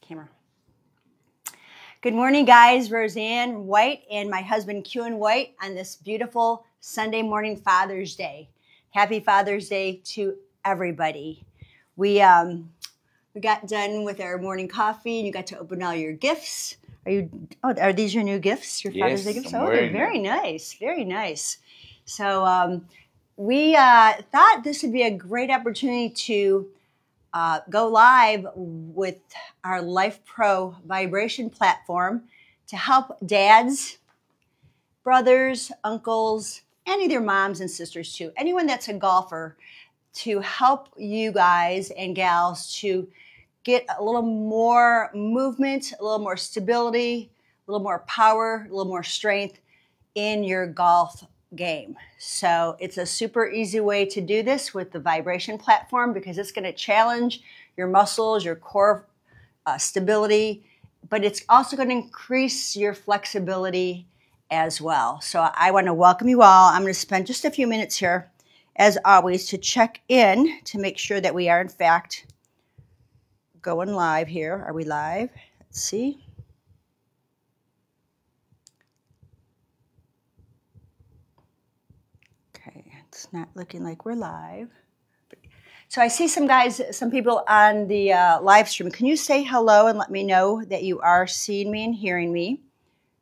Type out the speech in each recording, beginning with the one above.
Camera. Good morning, guys. Roseann White and my husband, Cuan White, on this beautiful Sunday morning Father's Day. Happy Father's Day to everybody. We got done with our morning coffee, and you got to open all your gifts. Are these your new gifts? Your Father's Day gifts? Oh, they're very nice. Very nice. So we thought this would be a great opportunity to go live with our Lifepro vibration platform to help dads, brothers, uncles, and either moms and sisters too, anyone that's a golfer, to help you guys and gals to get a little more movement, a little more stability, a little more power, a little more strength in your golf game. So it's a super easy way to do this with the vibration platform because it's going to challenge your muscles, your core stability, but it's also going to increase your flexibility as well. So I want to welcome you all. I'm going to spend just a few minutes here, as always, to check in to make sure that we are in fact going live here. Are we live? Let's see. It's not looking like we're live. So I see some guys, some people on the live stream. Can you say hello and let me know that you are seeing me and hearing me?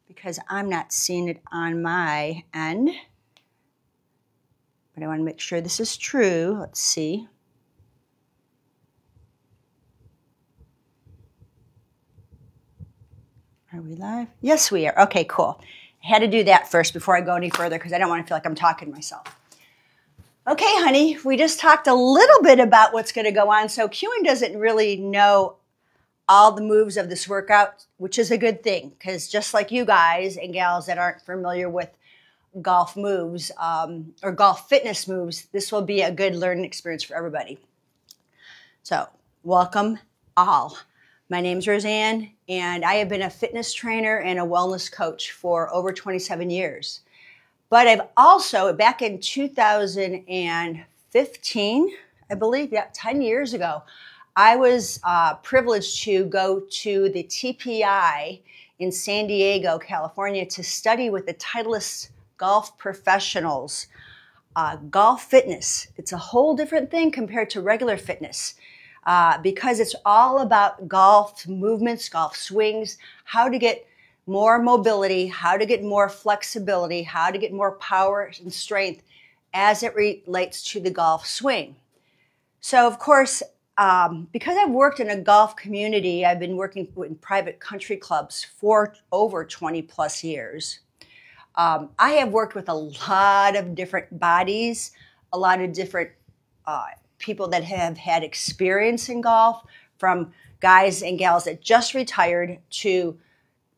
Because I'm not seeing it on my end. But I want to make sure this is true. Let's see. Are we live? Yes, we are. Okay, cool. I had to do that first before I go any further because I don't want to feel like I'm talking to myself. Okay, honey, we just talked a little bit about what's going to go on. So Cuan doesn't really know all the moves of this workout, which is a good thing because just like you guys and gals that aren't familiar with golf moves or golf fitness moves, this will be a good learning experience for everybody. So welcome all. My name's Roseann, and I have been a fitness trainer and a wellness coach for over 27 years. But I've also, back in 2015, I believe, 10 years ago, I was privileged to go to the TPI in San Diego, California, to study with the Titleist golf professionals. Golf fitness, it's a whole different thing compared to regular fitness because it's all about golf movements, golf swings, how to get more mobility, how to get more flexibility, how to get more power and strength as it relates to the golf swing. So, of course, because I've worked in a golf community, I've been working in private country clubs for over 20 plus years. I have worked with a lot of different bodies, a lot of different people that have had experience in golf, from guys and gals that just retired to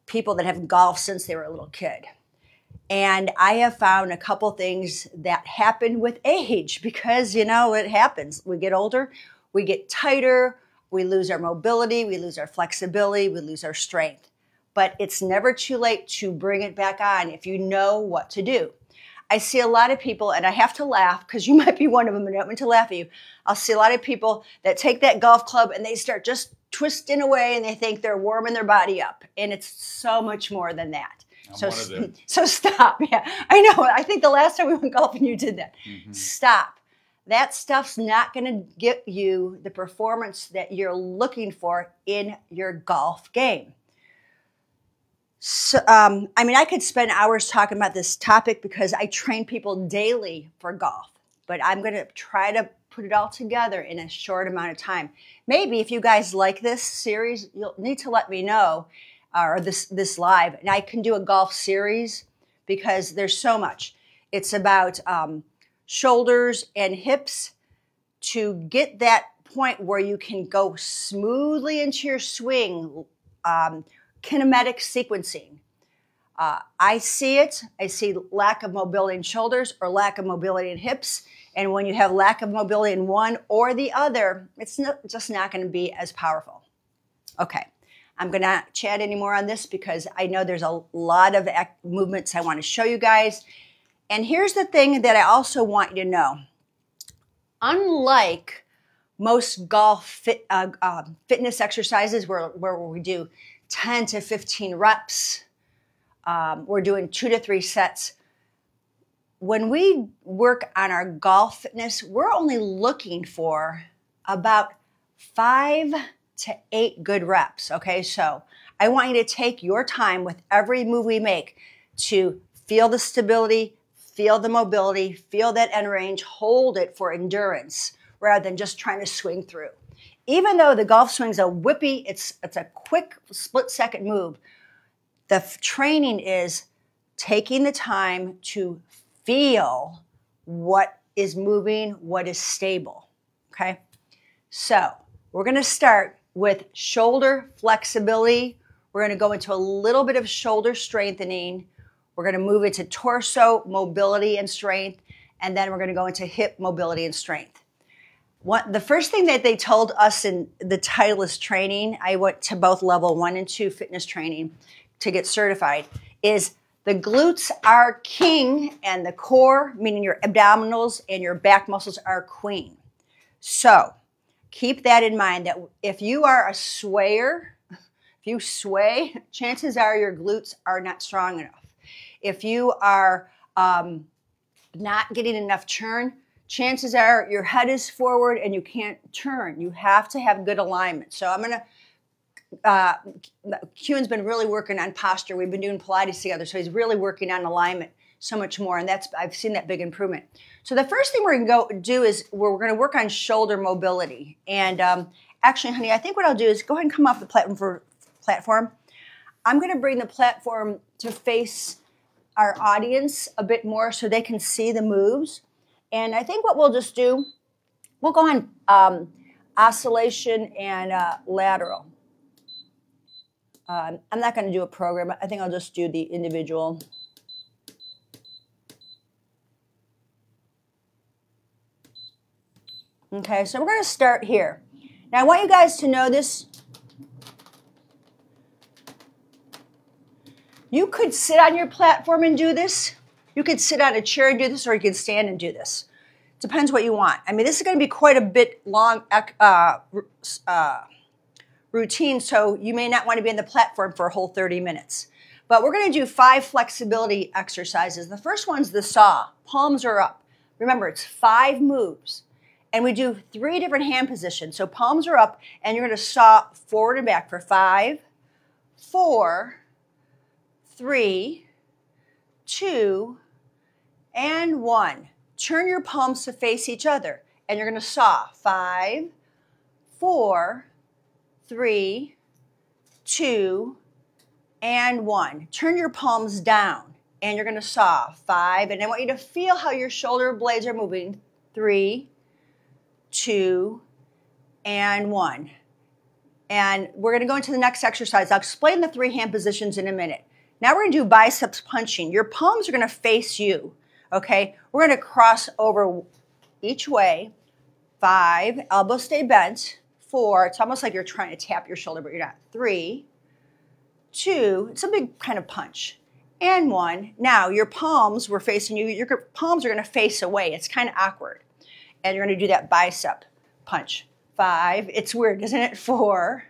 people that have golfed since they were a little kid. And I have found a couple things that happen with age because, you know, it happens. We get older, we get tighter, we lose our mobility, we lose our flexibility, we lose our strength. But it's never too late to bring it back on if you know what to do. I see a lot of people, and I have to laugh because you might be one of them, and I don't mean to laugh at you. I'll see a lot of people that take that golf club and they start just twisting away and they think they're warming their body up. And it's so much more than that. So stop. Yeah, I know. I think the last time we went golfing, you did that. Mm-hmm. Stop. That stuff's not going to get you the performance that you're looking for in your golf game. So, I could spend hours talking about this topic because I train people daily for golf, but I'm going to try to put it all together in a short amount of time. Maybe if you guys like this series, you'll need to let me know, or this live, and I can do a golf series because there's so much. It's about shoulders and hips to get that point where you can go smoothly into your swing, kinematic sequencing. I see it. I see lack of mobility in shoulders or lack of mobility in hips. And when you have lack of mobility in one or the other, it's just not going to be as powerful. Okay, I'm going to not chat anymore on this because I know there's a lot of movements I want to show you guys. And here's the thing that I also want you to know. Unlike most golf fitness exercises where we do 10 to 15 reps. We're doing 2 to 3 sets. When we work on our golf fitness, we're only looking for about 5 to 8 good reps, okay? So I want you to take your time with every move we make to feel the stability, feel the mobility, feel that end range, hold it for endurance rather than just trying to swing through. Even though the golf swing's a whippy, it's a quick split-second move, the training is taking the time to feel what is moving, what is stable, okay? So we're going to start with shoulder flexibility. We're going to go into a little bit of shoulder strengthening. We're going to move into torso mobility and strength, and then we're going to go into hip mobility and strength. The first thing that they told us in the Titleist training, I went to both level 1 and 2 fitness training to get certified, is the glutes are king and the core, meaning your abdominals and your back muscles, are queen. So keep that in mind, that if you are a swayer, if you sway, chances are your glutes are not strong enough. If you are not getting enough turn, chances are your head is forward and you can't turn. You have to have good alignment. So I'm going to, Cuan's been really working on posture. We've been doing Pilates together, so he's really working on alignment so much more, and I've seen that big improvement. So the first thing we're going to go do is we're going to work on shoulder mobility. And actually, honey, I think what I'll do is go ahead and come off the platform. I'm going to bring the platform to face our audience a bit more so they can see the moves. And I think what we'll just do, we'll go on oscillation and lateral. I'm not going to do a program. I think I'll just do the individual. Okay, so we're going to start here. Now I want you guys to know this. You could sit on your platform and do this. You could sit on a chair and do this, or you can stand and do this. Depends what you want. I mean, this is going to be quite a bit long routine, so you may not want to be on the platform for a whole 30 minutes. But we're going to do 5 flexibility exercises. The first one's the saw. Palms are up. Remember, it's 5 moves. And we do 3 different hand positions. So palms are up, and you're going to saw forward and back for 5, 4, 3, 2, and 1. Turn your palms to face each other, and you're going to saw 5, 4, 3, 2, and 1. Turn your palms down, and you're going to saw 5. And I want you to feel how your shoulder blades are moving. 3, 2, and 1. And we're going to go into the next exercise. I'll explain the 3 hand positions in a minute. Now we're going to do biceps punching. Your palms are going to face you, okay? We're going to cross over each way. 5, elbows stay bent. 4, it's almost like you're trying to tap your shoulder, but you're not. 3, 2, it's a big kind of punch. And 1. Now your palms were facing you. Your palms are going to face away. It's kind of awkward. And you're going to do that bicep punch. 5, it's weird, isn't it? 4,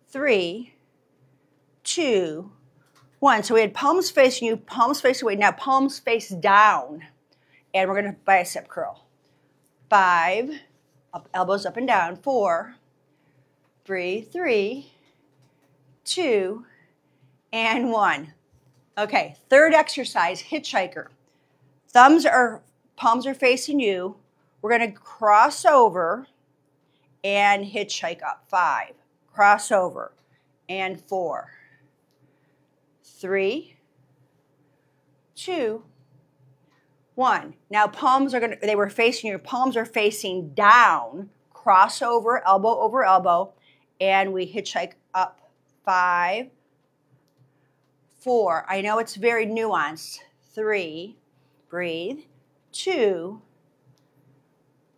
3, 2, 1. So we had palms facing you, palms face away. Now palms face down. And we're going to bicep curl. 5, up, elbows up and down. 4, breathe. 3, 2, and 1. Okay, third exercise, hitchhiker. Palms are facing you. We're going to cross over and hitchhike up. 5, cross over, and 4, 3, 2, 1. Now they were facing you. Palms are facing down. Cross over elbow, and we hitchhike up. 5, 4. I know it's very nuanced. 3, breathe. 2,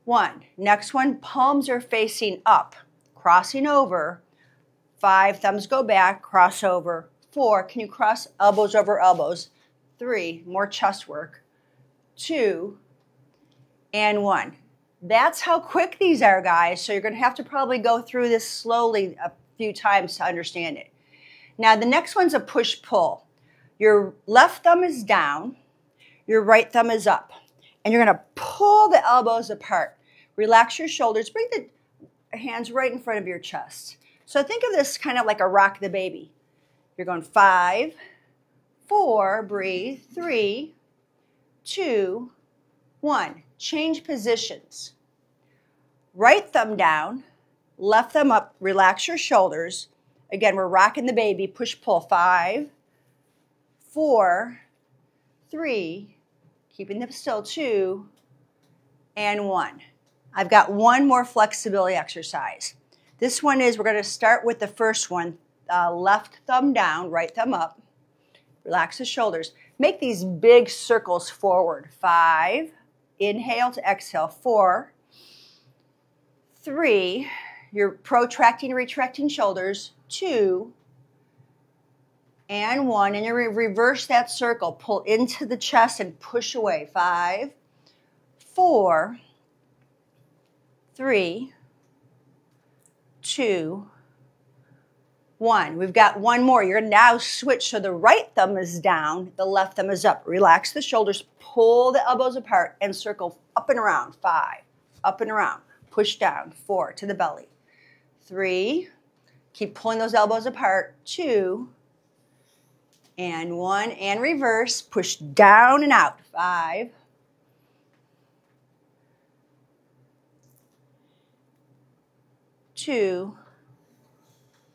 1. Next one, palms are facing up, crossing over. 5, thumbs go back, cross over. 4, can you cross elbows over elbows? 3, more chest work. 2, and 1. That's how quick these are, guys. So you're going to have to probably go through this slowly a few times to understand it. Now, the next one's a push-pull. Your left thumb is down, your right thumb is up, and you're going to pull the elbows apart. Relax your shoulders. Bring the hands right in front of your chest. So think of this kind of like a rock the baby. You're going 5, 4, breathe, 3, 2, 1. Change positions. Right thumb down, left thumb up, relax your shoulders. Again, we're rocking the baby, push, pull. 5, 4, 3, keeping them still, 2, and 1. I've got one more flexibility exercise. This one is, we're going to start with the first one. Left thumb down, right thumb up. Relax the shoulders. Make these big circles forward. 5, inhale to exhale. 4, 3, you're protracting, retracting shoulders. 2, and 1. And you're going to reverse that circle. Pull into the chest and push away. 5, 4, 3, 2, 1. We've got one more. You're going to now switch so the right thumb is down, the left thumb is up. Relax the shoulders, pull the elbows apart, and circle up and around. 5, up and around. Push down. 4, to the belly. 3, keep pulling those elbows apart. 2, and 1, and reverse. Push down and out. 5, 2,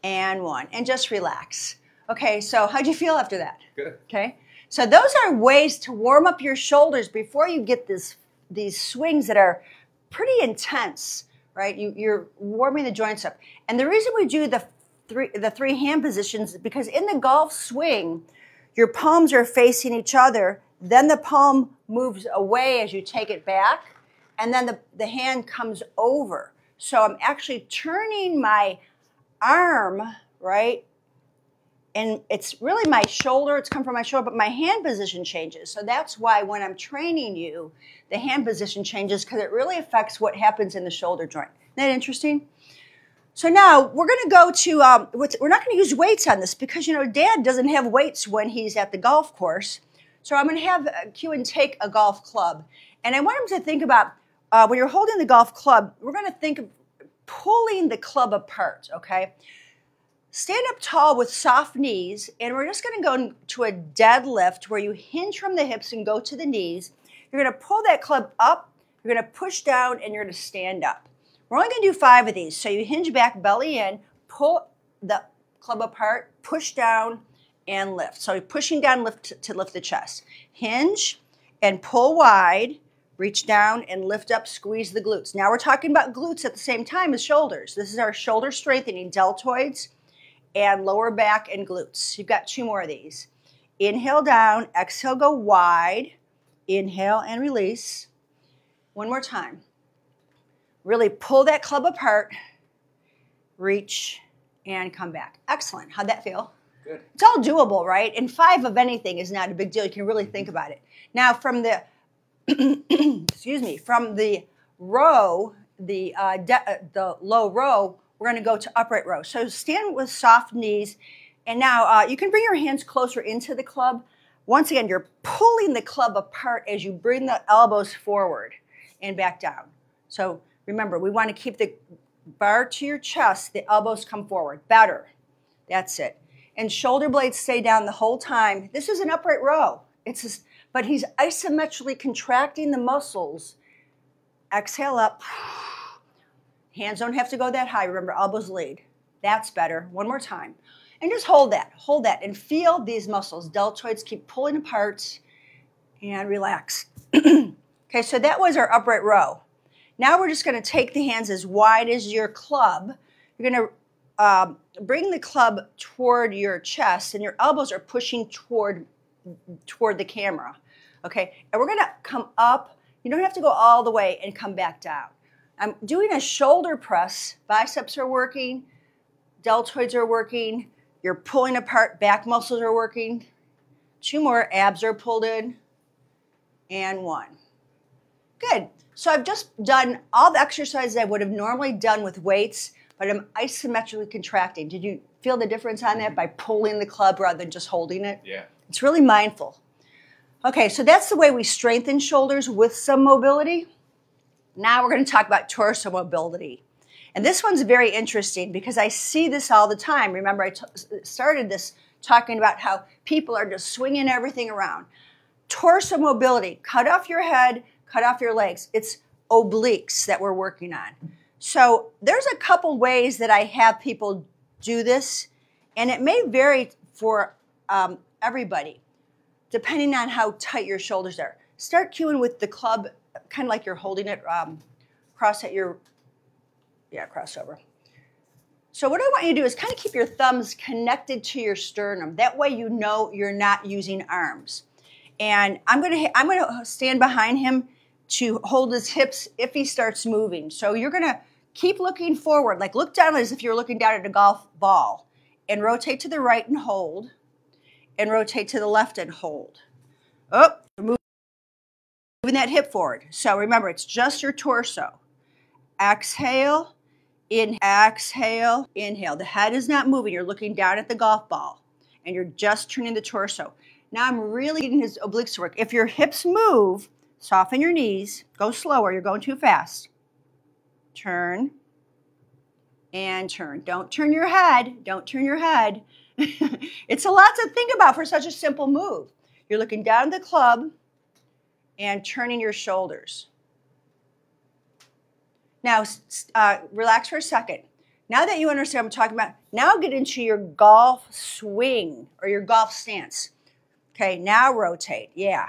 and 1, and just relax. Okay, so how'd you feel after that? Good. Okay, so those are ways to warm up your shoulders before you get these swings that are pretty intense, right? You're warming the joints up. And the reason we do the three hand positions is because in the golf swing, your palms are facing each other, then the palm moves away as you take it back, and then the hand comes over. So I'm actually turning my arm, right? And it's really my shoulder, it's come from my shoulder, but my hand position changes. So that's why when I'm training you, the hand position changes because it really affects what happens in the shoulder joint. Isn't that interesting? So now we're going to go to, we're not going to use weights on this because, you know, Dad doesn't have weights when he's at the golf course. So I'm going to have Cuan take a golf club. And I want him to think about, when you're holding the golf club, we're going to think of pulling the club apart, okay? Stand up tall with soft knees, and we're just going to go to a deadlift where you hinge from the hips and go to the knees. You're going to pull that club up, you're going to push down, and you're going to stand up. We're only going to do 5 of these. So you hinge back, belly in, pull the club apart, push down, and lift. So you're pushing down to lift the chest. Hinge and pull wide. Reach down and lift up, squeeze the glutes. Now we're talking about glutes at the same time as shoulders. This is our shoulder strengthening, deltoids and lower back and glutes. You've got 2 more of these. Inhale down, exhale, go wide. Inhale and release. One more time. Really pull that club apart, reach, and come back. Excellent. How'd that feel? Good. It's all doable, right? And 5 of anything is not a big deal. You can really think about it. Now from the excuse me, from the row, the low row, we're going to go to upright row. So stand with soft knees, and now you can bring your hands closer into the club. Once again, you're pulling the club apart as you bring the elbows forward and back down. So remember, we want to keep the bar to your chest, the elbows come forward. Better. That's it. And shoulder blades stay down the whole time. This is an upright row. But he's isometrically contracting the muscles. Exhale up. Hands don't have to go that high. Remember, elbows lead. That's better. One more time. And just hold that. Hold that. And feel these muscles. Deltoids keep pulling apart. And relax. Okay, so that was our upright row. Now we're just going to take the hands as wide as your club. You're going to bring the club toward your chest. And your elbows are pushing toward the camera. Okay, and we're going to come up. You don't have to go all the way and come back down. I'm doing a shoulder press. Biceps are working. Deltoids are working. You're pulling apart. Back muscles are working. 2 more. Abs are pulled in. And 1. Good. So I've just done all the exercises I would have normally done with weights, but I'm isometrically contracting. Did you feel the difference on that by pulling the club rather than just holding it? Yeah. It's really mindful. Okay, so that's the way we strengthen shoulders with some mobility. Now we're going to talk about torso mobility. And this one's very interesting because I see this all the time. Remember, I started this talking about how people are just swinging everything around. Torso mobility, cut off your head, cut off your legs. It's obliques that we're working on. So there's a couple ways that I have people do this, and it may vary for everybody, depending on how tight your shoulders are. Start cueing with the club, kind of like you're holding it cross at your, crossover. So what I want you to do is kind of keep your thumbs connected to your sternum. That way you know you're not using arms. And I'm gonna stand behind him to hold his hips if he starts moving. So you're gonna keep looking forward, like look down as if you're looking down at a golf ball, and rotate to the right and hold, and rotate to the left and hold. Oh, moving that hip forward. So remember, it's just your torso. Exhale, inhale, exhale, inhale. The head is not moving. You're looking down at the golf ball, and you're just turning the torso. Now I'm really getting his obliques to work. If your hips move, soften your knees. Go slower. You're going too fast. Turn and turn. Don't turn your head. Don't turn your head. It's a lot to think about for such a simple move. You're looking down at the club and turning your shoulders. Now, relax for a second. Now that you understand what I'm talking about, now get into your golf swing or your golf stance. Okay, now rotate. Yeah.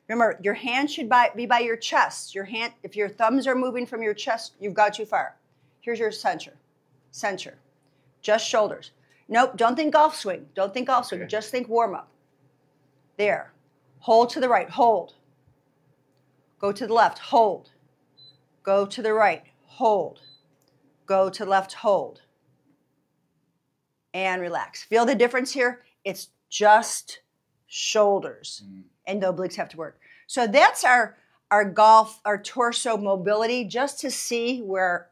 Remember, your hand should be by your chest. Your hand, if your thumbs are moving from your chest, you've got too far. Here's your center. Center. Just shoulders. Nope, don't think golf swing. Don't think golf swing. Okay. Just think warm up. There. Hold to the right. Hold. Go to the left. Hold. Go to the right. Hold. Go to the left. Hold. And relax. Feel the difference here? It's just shoulders. And the obliques have to work. So that's our torso mobility, just to see where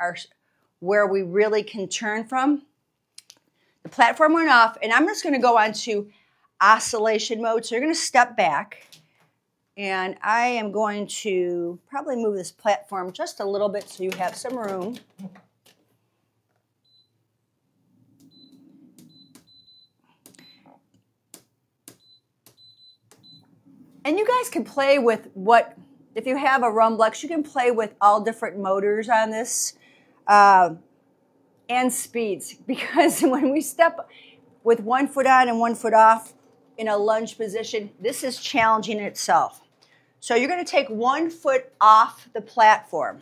we really can turn from. The platform went off, and I'm just going to go on to oscillation mode. So you're going to step back, and I am going to probably move this platform just a little bit so you have some room. And you guys can play with if you have a Rumblex, you can play with all different motors on this and speeds. Because when we step with 1 foot on and 1 foot off in a lunge position, this is challenging in itself. So you're going to take 1 foot off the platform.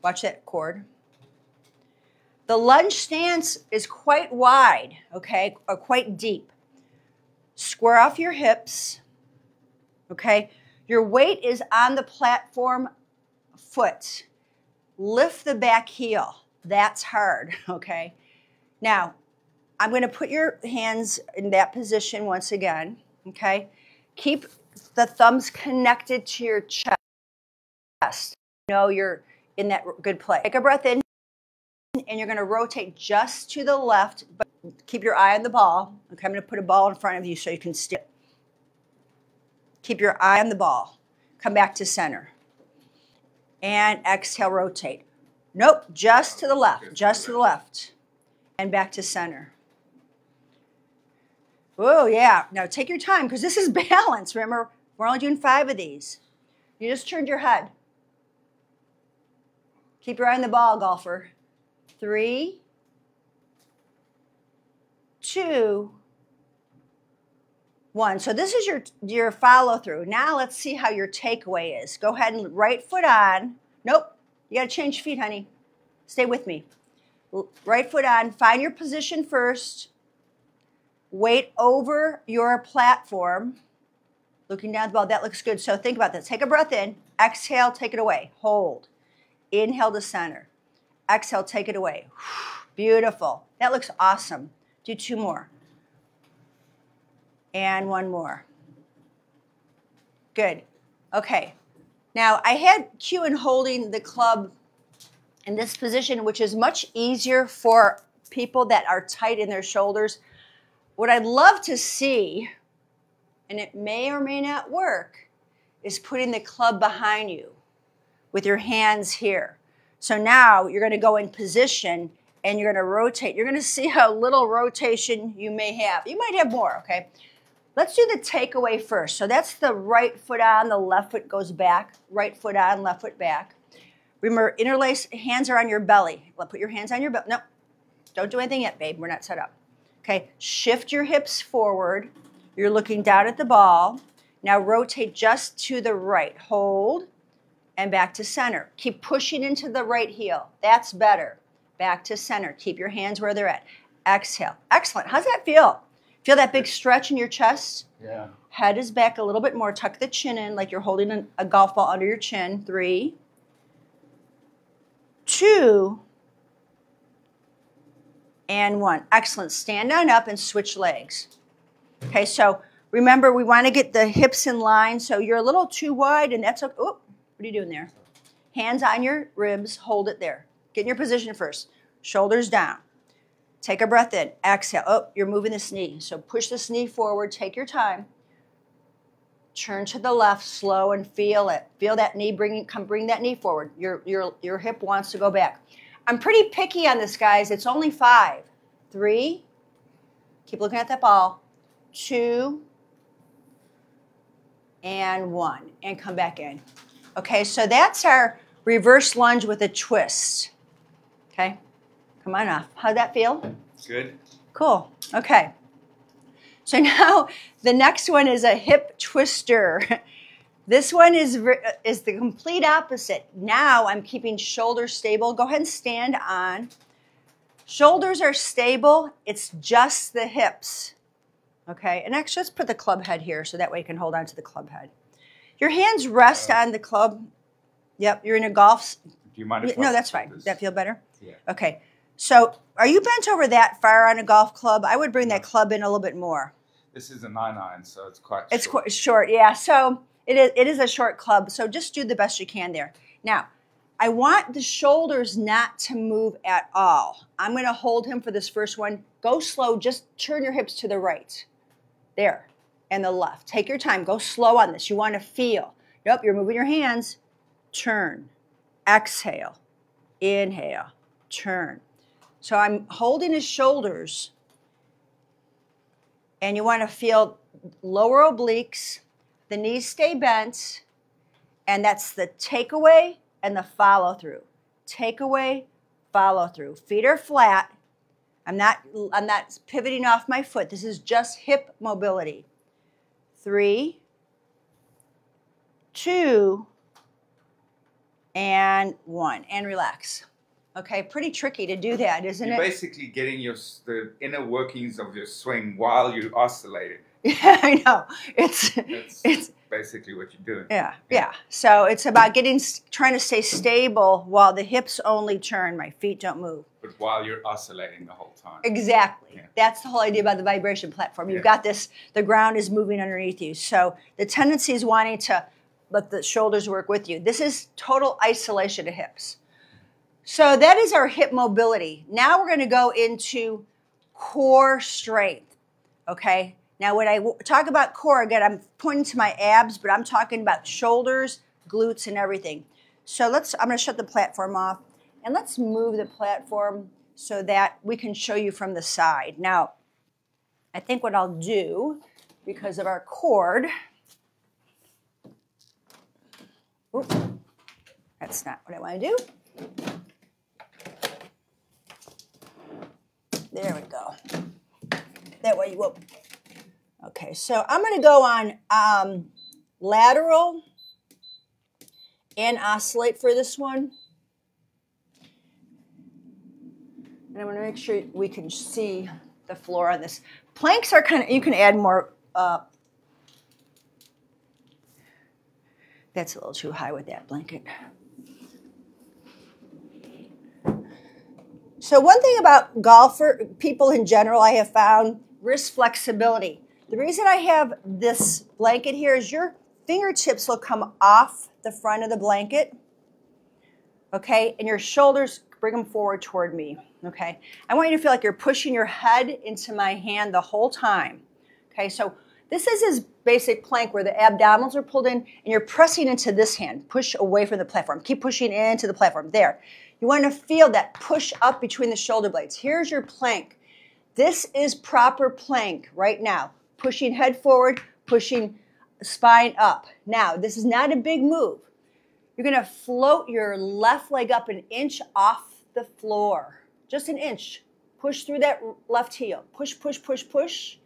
Watch that cord. The lunge stance is quite wide, okay, or quite deep. Square off your hips. Okay, your weight is on the platform foot. Lift the back heel. That's hard, okay? Now, I'm going to put your hands in that position once again, okay? Keep the thumbs connected to your chest. You know you're in that good place. Take a breath in, and you're going to rotate just to the left, but keep your eye on the ball. Okay, I'm going to put a ball in front of you so you can steer. Keep your eye on the ball. Come back to center. And exhale, rotate. Nope, just to the left, just to the left. And back to center. Oh, yeah. Now take your time because this is balance. Remember, we're only doing 5 of these. You just turned your head. Keep your eye on the ball, golfer. 3, 2, 1. So this is your follow through. Now let's see how your takeaway is. Go ahead and right foot on. Nope, you got to change feet, honey. Stay with me. Right foot on. Find your position first. Weight over your platform. Looking down the ball. That looks good. So think about this. Take a breath in. Exhale, take it away. Hold. Inhale to center. Exhale, take it away. Beautiful. That looks awesome. Do 2 more. And 1 more. Good. Okay. Now, I had Cuan holding the club in this position, which is much easier for people that are tight in their shoulders. What I'd love to see, and it may or may not work, is putting the club behind you with your hands here. So now you're going to go in position and you're going to rotate. You're going to see how little rotation you may have. You might have more, okay? Let's do the takeaway first. So that's the right foot on, the left foot goes back. Right foot on, left foot back. Remember, interlace, hands are on your belly. Well, put your hands on your belly. No, don't do anything yet, babe. We're not set up. Okay, shift your hips forward. You're looking down at the ball. Now rotate just to the right. Hold and back to center. Keep pushing into the right heel. That's better. Back to center. Keep your hands where they're at. Exhale. Excellent. How's that feel? Feel that big stretch in your chest? Yeah. Head is back a little bit more. Tuck the chin in like you're holding a golf ball under your chin. 3, 2, and 1. Excellent. Stand on up and switch legs. Okay, so remember we want to get the hips in line. So you're a little too wide and that's okay. Oh, what are you doing there? Hands on your ribs. Hold it there. Get in your position first. Shoulders down. Take a breath in. Exhale. Oh, you're moving this knee. So push this knee forward. Take your time. Turn to the left, slow, and feel it. Feel that knee. Bring that knee forward. Your hip wants to go back. I'm pretty picky on this, guys. It's only 5. 3. Keep looking at that ball. 2. And 1. And come back in. Okay, so that's our reverse lunge with a twist. Okay, come on off. How'd that feel? Good. Cool. Okay. So now the next one is a hip twister. This one is the complete opposite. Now I'm keeping shoulders stable. Go ahead and stand on. Shoulders are stable. It's just the hips. Okay, and actually let's put the club head here so that way you can hold on to the club head. Your hands rest on the club. Yep, you're in a golf. Do you mind if No, that's fine. Does that feel better? Yeah. Okay. So are you bent over that far on a golf club? I would bring that club in a little bit more. This is a 9-iron, so it's quite short. It's quite short, yeah. So it is a short club. So just do the best you can there. Now, I want the shoulders not to move at all. I'm going to hold him for this first one. Go slow. Just turn your hips to the right. There. And the left. Take your time. Go slow on this. You want to feel. Nope, you're moving your hands. Turn. Exhale. Inhale. Turn. So I'm holding his shoulders. And you want to feel lower obliques. The knees stay bent. And that's the takeaway and the follow through. Takeaway, follow through. Feet are flat. I'm not pivoting off my foot. This is just hip mobility. 3, 2, and 1. And relax. Okay, pretty tricky to do that, isn't it? You're basically getting the inner workings of your swing while you oscillate it. Yeah, I know. It's basically what you're doing. Yeah. So it's about trying to stay stable while the hips only turn. My feet don't move. But while you're oscillating the whole time. Exactly. Yeah. That's the whole idea about the vibration platform. You've got this, the ground is moving underneath you. So the tendency is wanting to let the shoulders work with you. This is total isolation of hips. So that is our hip mobility. Now we're going to go into core strength. Okay? Now, when I talk about core, again, I'm pointing to my abs, but I'm talking about shoulders, glutes, and everything. So I'm going to shut the platform off, and let's move the platform so that we can show you from the side. Now, I think what I'll do, because of our cord, oops, that's not what I want to do. There we go. That way you won't. Okay, so I'm going to go on lateral and oscillate for this one. And I'm going to make sure we can see the floor on this. Planks are kind of, you can add more. That's a little too high with that blanket. So one thing about people in general, I have found wrist flexibility. The reason I have this blanket here is your fingertips will come off the front of the blanket. Okay, and your shoulders, bring them forward toward me. Okay, I want you to feel like you're pushing your head into my hand the whole time. Okay, so this is his basic plank where the abdominals are pulled in and you're pressing into this hand. Push away from the platform. Keep pushing into the platform. There. You want to feel that push up between the shoulder blades. Here's your plank. This is proper plank right now. Pushing head forward, pushing spine up. Now, this is not a big move. You're going to float your left leg up an inch off the floor. Just an inch. Push through that left heel. Push, push, push, push.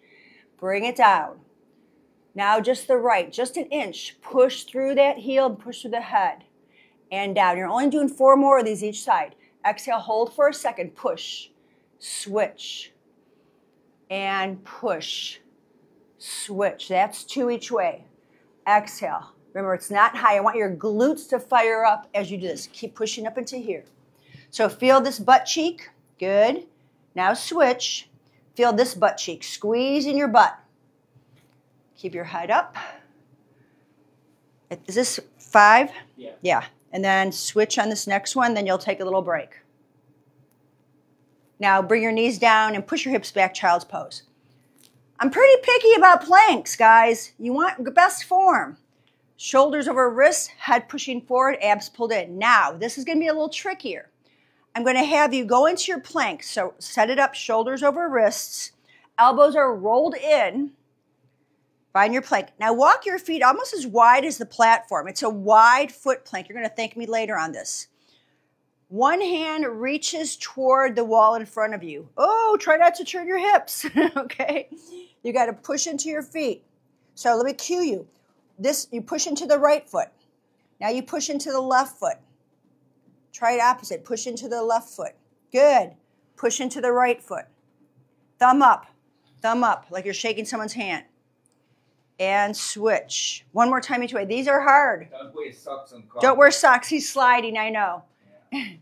Bring it down. Now just the right, just an inch. Push through that heel and push through the head. And down. You're only doing 4 more of these each side. Exhale, hold for a second. Push. Switch. And push. Switch. That's 2 each way. Exhale. Remember, it's not high. I want your glutes to fire up as you do this. Keep pushing up into here. So feel this butt cheek. Good. Now switch. Feel this butt cheek. Squeeze in your butt. Keep your head up. Is this 5? Yeah. Yeah. And then switch on this next one, then you'll take a little break. Now bring your knees down and push your hips back, child's pose. I'm pretty picky about planks, guys. You want the best form. Shoulders over wrists, head pushing forward, abs pulled in. Now, this is going to be a little trickier. I'm going to have you go into your plank. So set it up, shoulders over wrists. Elbows are rolled in. Find your plank. Now walk your feet almost as wide as the platform. It's a wide foot plank. You're going to thank me later on this. One hand reaches toward the wall in front of you. Oh, try not to turn your hips, okay? You got to push into your feet. So let me cue you. This, you push into the right foot. Now you push into the left foot. Try it opposite. Push into the left foot. Good. Push into the right foot. Thumb up, like you're shaking someone's hand. And switch. One more time each way. These are hard. Don't wear socks on carpet. Don't wear socks. He's sliding, I know. Yeah.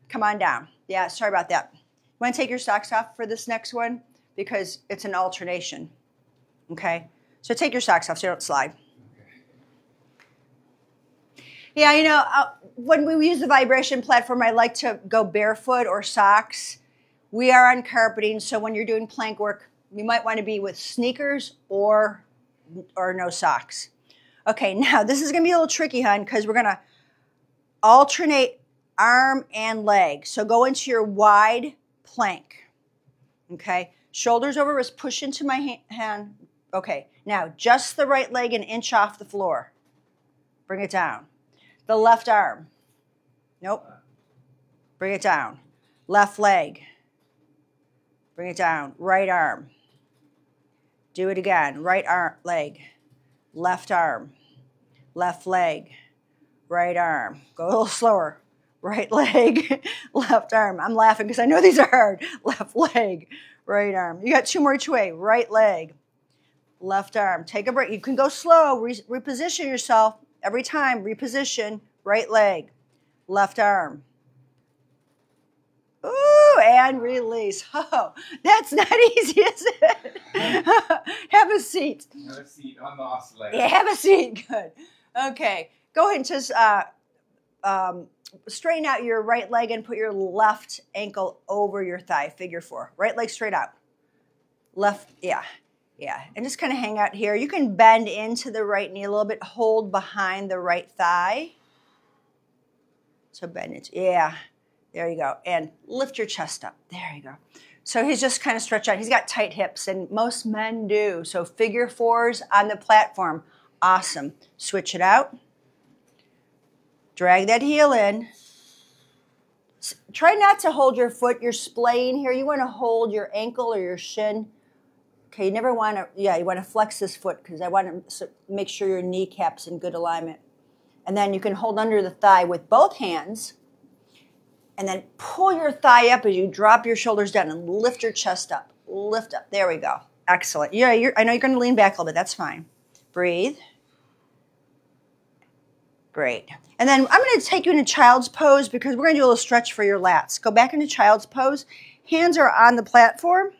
Come on down. Yeah, sorry about that. You want to take your socks off for this next one? Because it's an alternation. Okay? So take your socks off so you don't slide. Yeah, you know, when we use the vibration platform, I like to go barefoot or socks. We are on carpeting, so when you're doing plank work, you might want to be with sneakers or no socks. Okay, now this is going to be a little tricky, hon, because we're going to alternate arm and leg. So go into your wide plank. Okay, shoulders over wrist, push into my hand. Okay, now just the right leg an inch off the floor. Bring it down. The left arm. Nope. Bring it down. Left leg. Bring it down. Right arm. Do it again. Right arm, leg. Left arm. Left leg. Right arm. Go a little slower. Right leg. Left arm. I'm laughing because I know these are hard. Left leg. Right arm. You got 2 more each way. Right leg. Left arm. Take a break. You can go slow. Reposition yourself. Every time, reposition, right leg, left arm. Ooh, and release. Oh, that's not easy, is it? Have a seat. Have a seat on the oscillator. Yeah, have a seat. Good. Okay. Go ahead and just straighten out your right leg and put your left ankle over your thigh, figure 4. Right leg straight out. Left, yeah. Yeah, and just kind of hang out here. You can bend into the right knee a little bit. Hold behind the right thigh. So bend it. Yeah, there you go. And lift your chest up. There you go. So he's just kind of stretched out. He's got tight hips, and most men do. So figure 4s on the platform. Awesome. Switch it out. Drag that heel in. Try not to hold your foot. You're splaying here. You want to hold your ankle or your shin. Okay, you never want to, you want to flex this foot because I want to make sure your kneecap's in good alignment. And then you can hold under the thigh with both hands and then pull your thigh up as you drop your shoulders down and lift your chest up. Lift up. There we go. Excellent. Yeah, I know you're going to lean back a little bit. That's fine. Breathe. Great. And then I'm going to take you into child's pose because we're going to do a little stretch for your lats. Go back into child's pose. Hands are on the platform.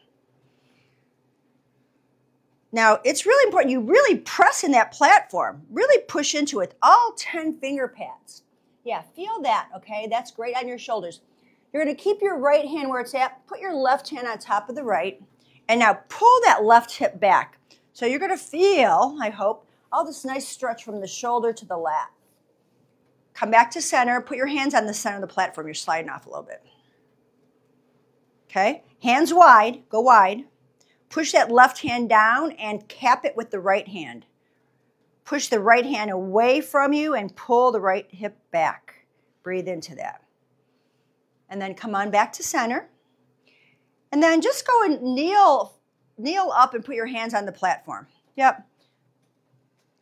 Now, it's really important you really press in that platform. Really push into it. All 10 finger pads. Yeah, feel that, okay? That's great on your shoulders. You're going to keep your right hand where it's at. Put your left hand on top of the right. And now pull that left hip back. So you're going to feel, I hope, all this nice stretch from the shoulder to the lat. Come back to center. Put your hands on the center of the platform. You're sliding off a little bit. Okay? Hands wide. Go wide. Push that left hand down and cap it with the right hand. Push the right hand away from you and pull the right hip back. Breathe into that. And then come on back to center. And then just go and kneel up and put your hands on the platform. Yep.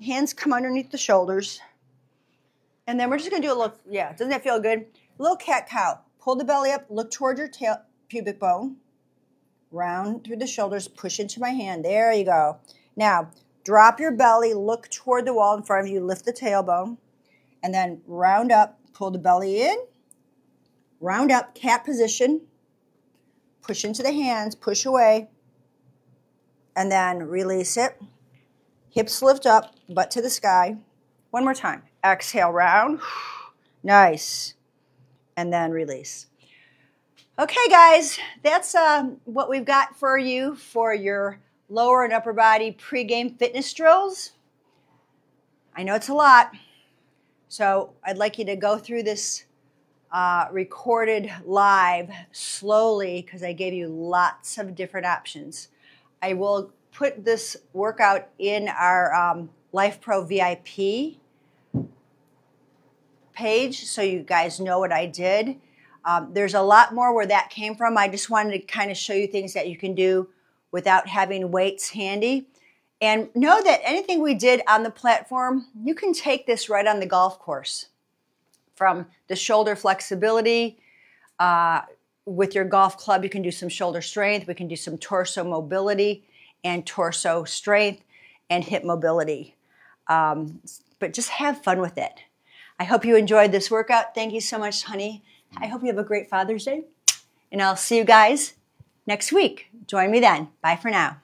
Hands come underneath the shoulders. And then we're just going to do a little, yeah, doesn't that feel good? A little cat-cow. Pull the belly up, look toward your tail, pubic bone. Round through the shoulders, push into my hand. There you go. Now, drop your belly, look toward the wall in front of you, lift the tailbone, and then round up, pull the belly in, round up, cat position, push into the hands, push away, and then release it. Hips lift up, butt to the sky. One more time. Exhale, round. Nice. And then release. Okay, guys, that's what we've got for you for your lower and upper body pre-game fitness drills. I know it's a lot, so I'd like you to go through this recorded live slowly because I gave you lots of different options. I will put this workout in our Lifepro VIP page so you guys know what I did. There's a lot more where that came from. I just wanted to kind of show you things that you can do without having weights handy. And know that anything we did on the platform, you can take this right on the golf course. From the shoulder flexibility, with your golf club, you can do some shoulder strength. We can do some torso mobility and torso strength and hip mobility. But just have fun with it. I hope you enjoyed this workout. Thank you so much, honey. I hope you have a great Father's Day. And I'll see you guys next week. Join me then. Bye for now.